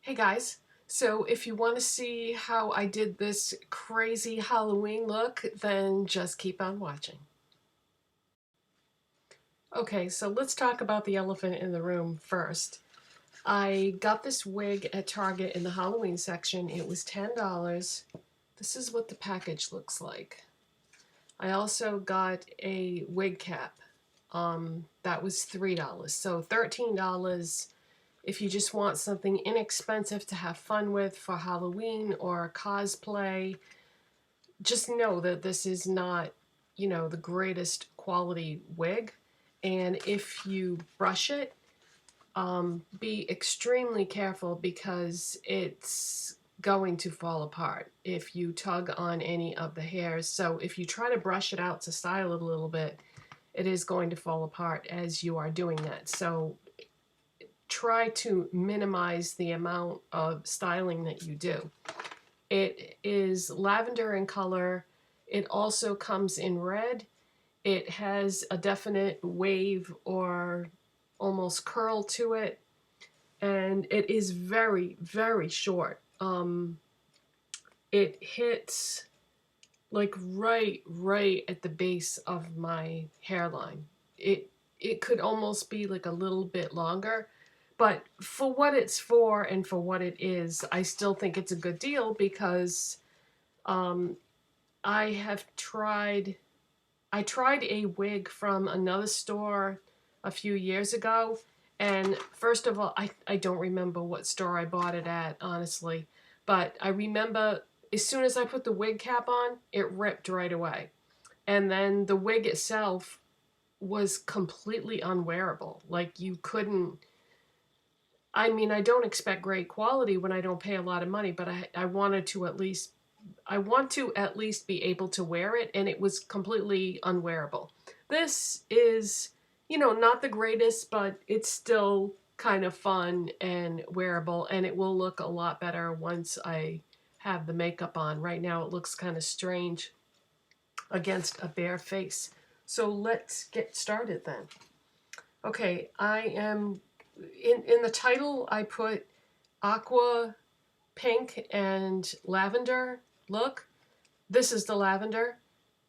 Hey guys, so if you want to see how I did this crazy Halloween look, then just keep on watching. Okay, so let's talk about the elephant in the room first. I got this wig at Target in the Halloween section. It was $10. This is what the package looks like. I also got a wig cap. That was $3. So $13 if you just want something inexpensive to have fun with for Halloween or cosplay. Just know that this is not, the greatest quality wig. And if you brush it, be extremely careful because it's going to fall apart if you tug on any of the hairs. So if you try to brush it out to style it a little bit, it is going to fall apart as you are doing that. So try to minimize the amount of styling that you do. It is lavender in color. It also comes in red. It has a definite wave or almost curl to it. And it is very, very short. It hits like right at the base of my hairline. It could almost be like a little bit longer. But for what it's for and for what it is, I still think it's a good deal because I tried a wig from another store a few years ago. And first of all, I don't remember what store I bought it at, honestly. But I remember as soon as I put the wig cap on, it ripped right away. And then the wig itself was completely unwearable. Like you couldn't... I mean, I don't expect great quality when I don't pay a lot of money, but I want to at least be able to wear it, and it was completely unwearable. This is, not the greatest, but it's still kind of fun and wearable, and it will look a lot better once I have the makeup on. Right now it looks kind of strange against a bare face. So let's get started then. Okay, I am in the title I put aqua, pink, and lavender look. This is the lavender,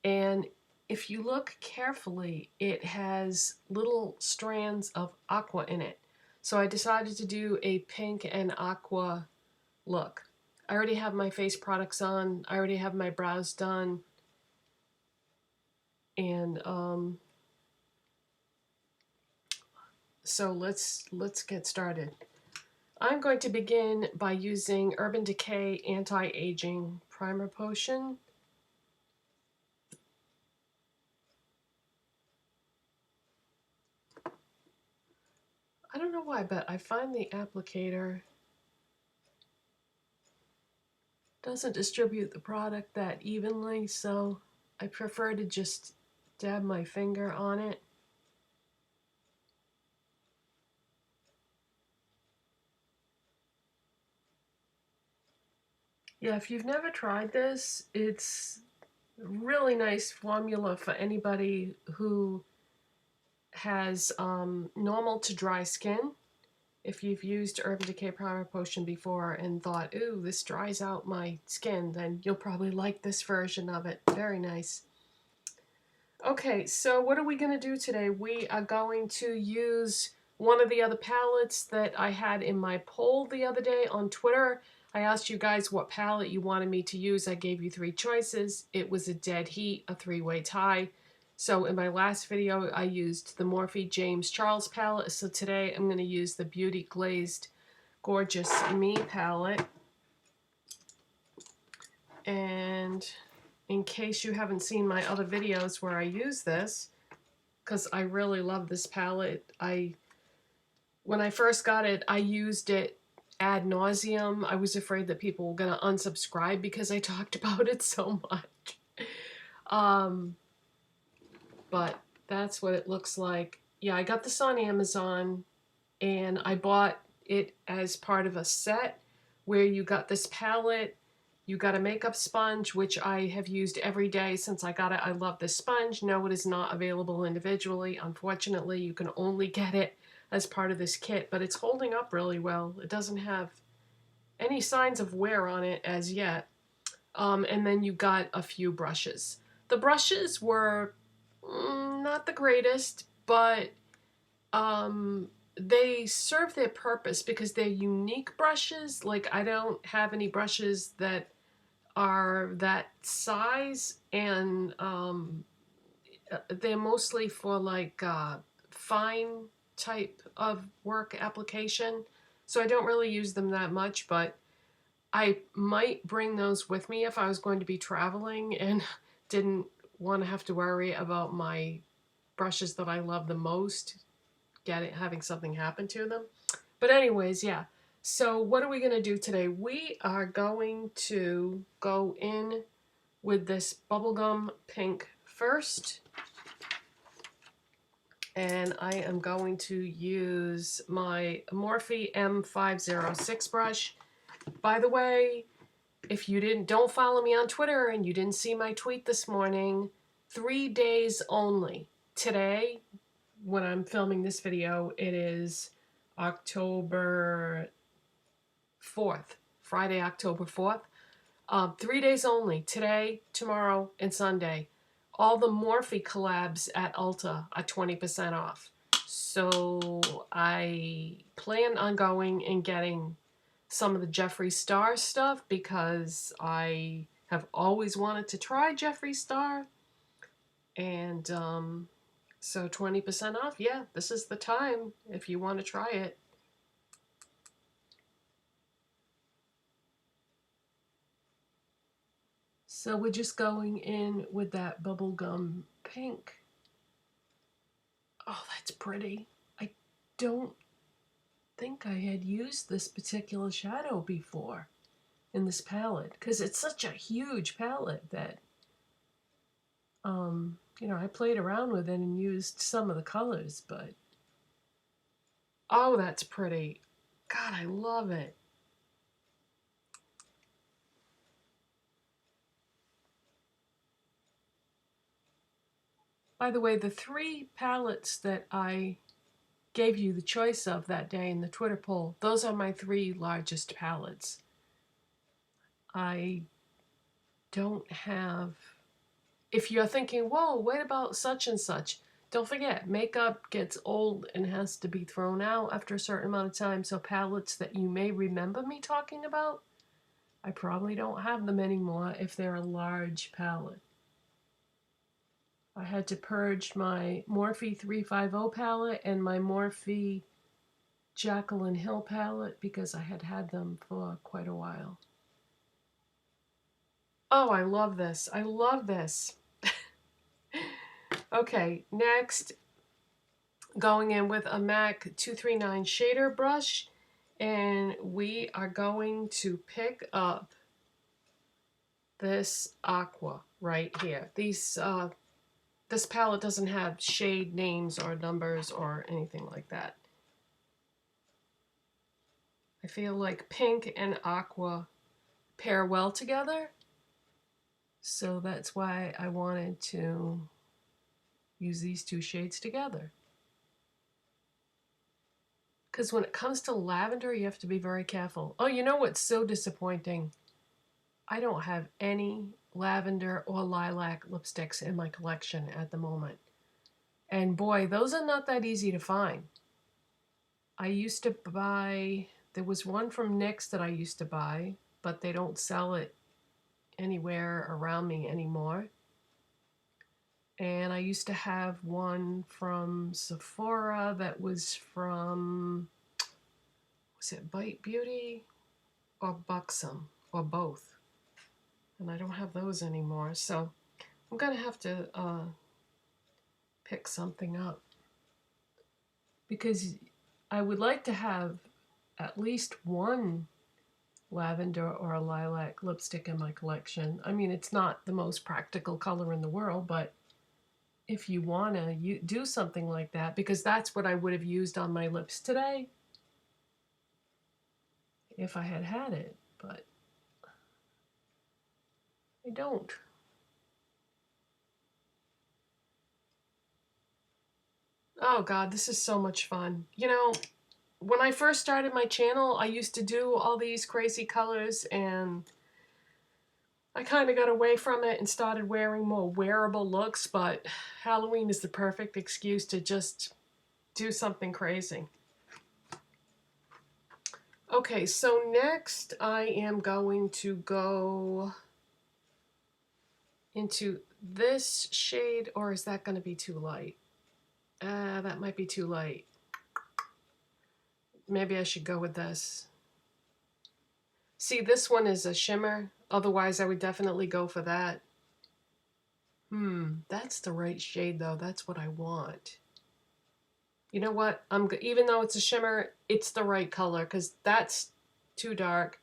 and if you look carefully, it has little strands of aqua in it. So I decided to do a pink and aqua look. I already have my face products on. I already have my brows done. And so let's get started. I'm going to begin by using Urban Decay Anti-Aging Primer Potion. I don't know why, but I find the applicator doesn't distribute the product that evenly, so I prefer to just dab my finger on it. Yeah, if you've never tried this, it's a really nice formula for anybody who has normal to dry skin. If you've used Urban Decay Primer Potion before and thought, ooh, this dries out my skin, then you'll probably like this version of it. Very nice. Okay, so what are we going to do today? We are going to use one of the other palettes that I had in my poll the other day on Twitter. I asked you guys what palette you wanted me to use. I gave you 3 choices. It was a Dead Heat, a 3-way tie. So in my last video, I used the Morphe James Charles palette. So today I'm going to use the Beauty Glazed Gorgeous Me palette. And in case you haven't seen my other videos where I use this, because I really love this palette. When I first got it, I used it ad nauseum. I was afraid that people were going to unsubscribe because I talked about it so much. But that's what it looks like. Yeah, I got this on Amazon, and I bought it as part of a set where you got this palette, you got a makeup sponge, which I have used every day since I got it. I love this sponge. No, it is not available individually. Unfortunately, you can only get it as part of this kit, but it's holding up really well. It doesn't have any signs of wear on it as yet. And then you got a few brushes. The brushes were not the greatest, but they serve their purpose because they're unique brushes. Like, I don't have any brushes that are that size, and they're mostly for like fine type of work application. So I don't really use them that much, but I might bring those with me if I was going to be traveling and didn't want to have to worry about my brushes that I love the most having something happen to them. But anyways, yeah. So what are we going to do today? We are going to go in with this bubblegum pink first. And I am going to use my Morphe M506 brush. By the way, if you don't follow me on Twitter and you didn't see my tweet this morning, 3 days only. Today, when I'm filming this video, it is October 4th, Friday, October 4th. 3 days only, today, tomorrow, and Sunday. All the Morphe collabs at Ulta are 20% off. So I plan on going and getting some of the Jeffree Star stuff because I have always wanted to try Jeffree Star. And so 20% off, yeah, this is the time if you want to try it. So we're just going in with that bubblegum pink. Oh, that's pretty. I don't think I had used this particular shadow before in this palette because it's such a huge palette that you know, I played around with it and used some of the colors, but oh, that's pretty. God, I love it. By the way, the 3 palettes that I gave you the choice of that day in the Twitter poll, those are my 3 largest palettes. I don't have, if you're thinking, whoa, what about such and such? Don't forget, makeup gets old and has to be thrown out after a certain amount of time, so palettes that you may remember me talking about, I probably don't have them anymore if they're a large palette. I had to purge my Morphe 350 palette and my Morphe Jaclyn Hill palette because I had had them for quite a while. Oh, I love this. I love this. Okay, next, going in with a MAC 239 shader brush, and we are going to pick up this Aqua right here. This palette doesn't have shade names or numbers or anything like that. I feel like pink and aqua pair well together, so that's why I wanted to use these 2 shades together. Because when it comes to lavender, you have to be very careful. Oh, you know what's so disappointing? I don't have any lavender or lilac lipsticks in my collection at the moment. And boy, those are not that easy to find. I used to buy, there was one from NYX that I used to buy, but they don't sell it anywhere around me anymore. And I used to have one from Sephora that was from, was it Bite Beauty or Buxom or both? And I don't have those anymore, so I'm gonna have to pick something up because I would like to have at least one lavender or a lilac lipstick in my collection. I mean, it's not the most practical color in the world, but if you want to do something like that, because that's what I would have used on my lips today if I had had it, but I don't. Oh God, this is so much fun. You know, when I first started my channel, I used to do all these crazy colors, and I kind of got away from it and started wearing more wearable looks, but Halloween is the perfect excuse to just do something crazy. Okay, so next I am going to go into this shade, or is that going to be too light? That might be too light. Maybe I should go with this. See, this one is a shimmer. Otherwise, I would definitely go for that. That's the right shade, though. That's what I want. You know what? Even though it's a shimmer, it's the right color, because that's too dark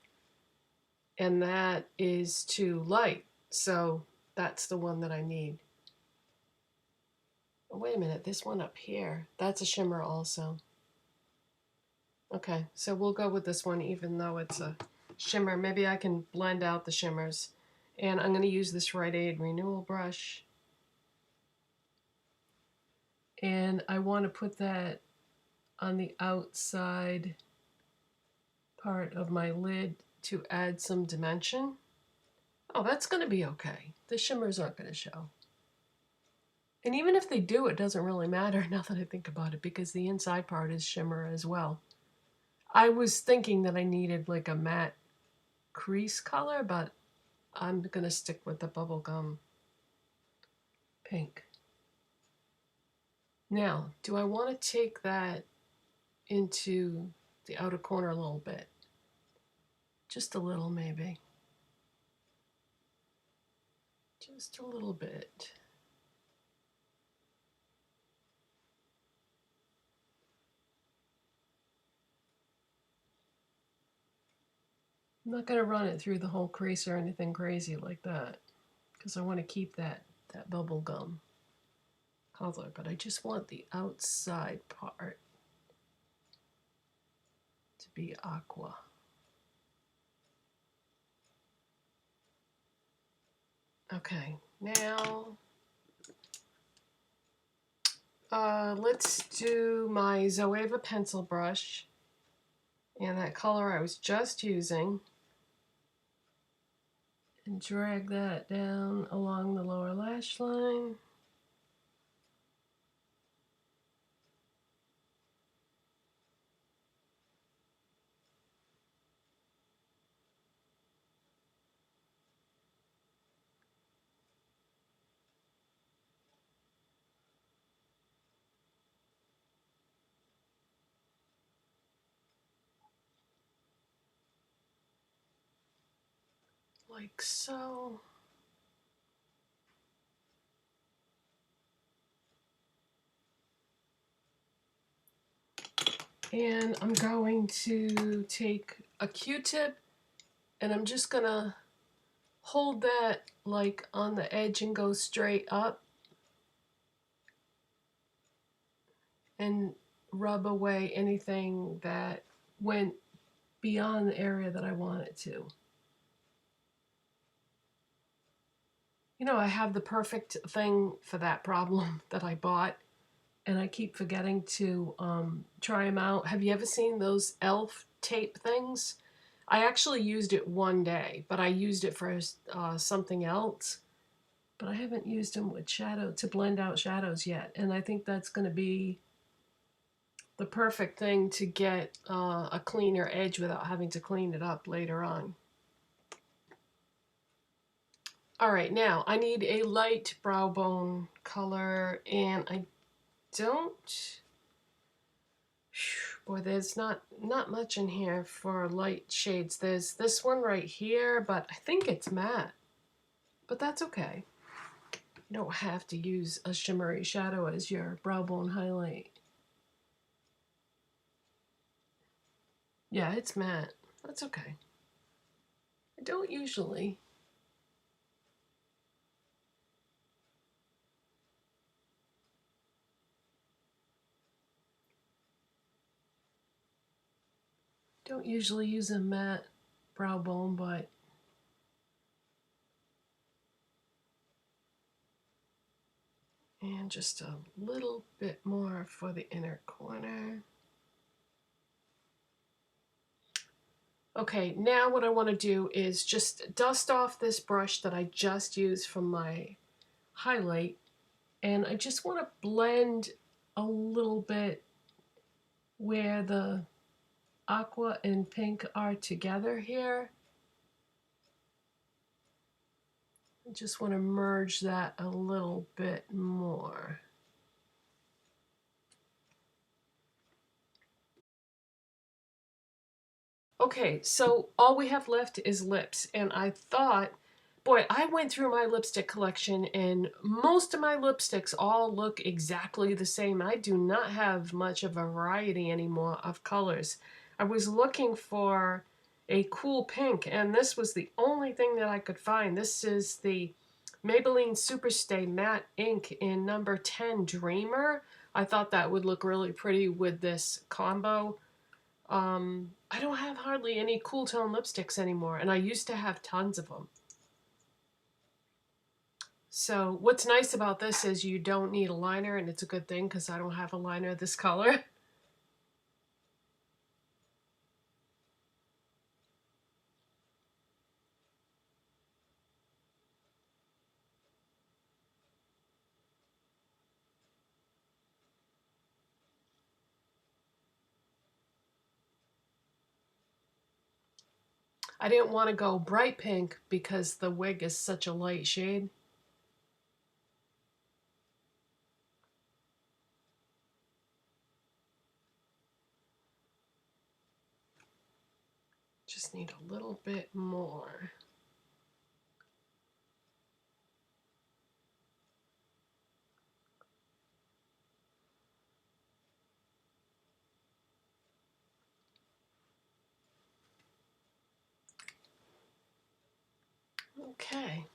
and that is too light. So that's the one that I need. Oh, wait a minute. This one up here, that's a shimmer also. Okay, so we'll go with this one, even though it's a shimmer. Maybe I can blend out the shimmers. And I'm going to use this Rite Aid Renewal brush. And I want to put that on the outside part of my lid to add some dimension. Oh, that's going to be okay. The shimmers aren't going to show. And even if they do, it doesn't really matter now that I think about it, because the inside part is shimmer as well. I was thinking that I needed like a matte crease color, but I'm going to stick with the bubblegum pink. Now, do I want to take that into the outer corner a little bit? Just a little, maybe. Just a little bit. I'm not going to run it through the whole crease or anything crazy like that, because I want to keep that bubblegum color, but I just want the outside part to be aqua. Okay, now let's do my Zoeva pencil brush and that color I was just using, and drag that down along the lower lash line. Like so. And I'm going to take a Q-tip and I'm just gonna hold that like on the edge and go straight up and rub away anything that went beyond the area that I want it to. You know, I have the perfect thing for that problem that I bought, and I keep forgetting to try them out. Have you ever seen those e.l.f. tape things? I actually used it one day, but I used it for something else. But I haven't used them with shadow to blend out shadows yet, and I think that's going to be the perfect thing to get a cleaner edge without having to clean it up later on. All right, now I need a light brow bone color, and I don't, boy, there's not much in here for light shades. There's this one right here, but I think it's matte, but that's okay. You don't have to use a shimmery shadow as your brow bone highlight. Yeah, it's matte. That's okay. I don't usually. Don't usually use a matte brow bone, but and just a little bit more for the inner corner. Okay, now what I want to do is just dust off this brush that I just used from my highlight, and I just want to blend a little bit where the aqua and pink are together here. I just want to merge that a little bit more. Okay, so all we have left is lips, and I thought, boy, I went through my lipstick collection and most of my lipsticks all look exactly the same. I do not have much of a variety anymore of colors. I was looking for a cool pink, and this was the only thing that I could find. This is the Maybelline Superstay Matte Ink in number 10 Dreamer. I thought that would look really pretty with this combo. I don't have hardly any cool tone lipsticks anymore, and I used to have tons of them. So what's nice about this is you don't need a liner, and it's a good thing because I don't have a liner this color. I didn't want to go bright pink because the wig is such a light shade. Just need a little bit more. Okay.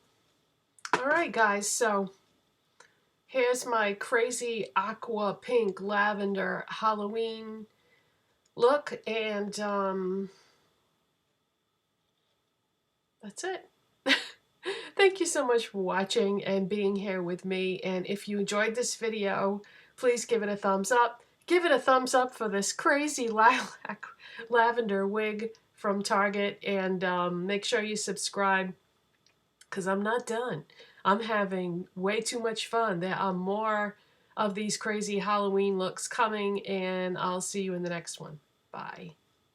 All right, guys, so here's my crazy aqua pink lavender Halloween look, and that's it. Thank you so much for watching and being here with me, and if you enjoyed this video, please give it a thumbs up. Give it a thumbs up for this crazy lilac lavender wig from Target, and make sure you subscribe because I'm not done. I'm having way too much fun. There are more of these crazy Halloween looks coming, and I'll see you in the next one. Bye.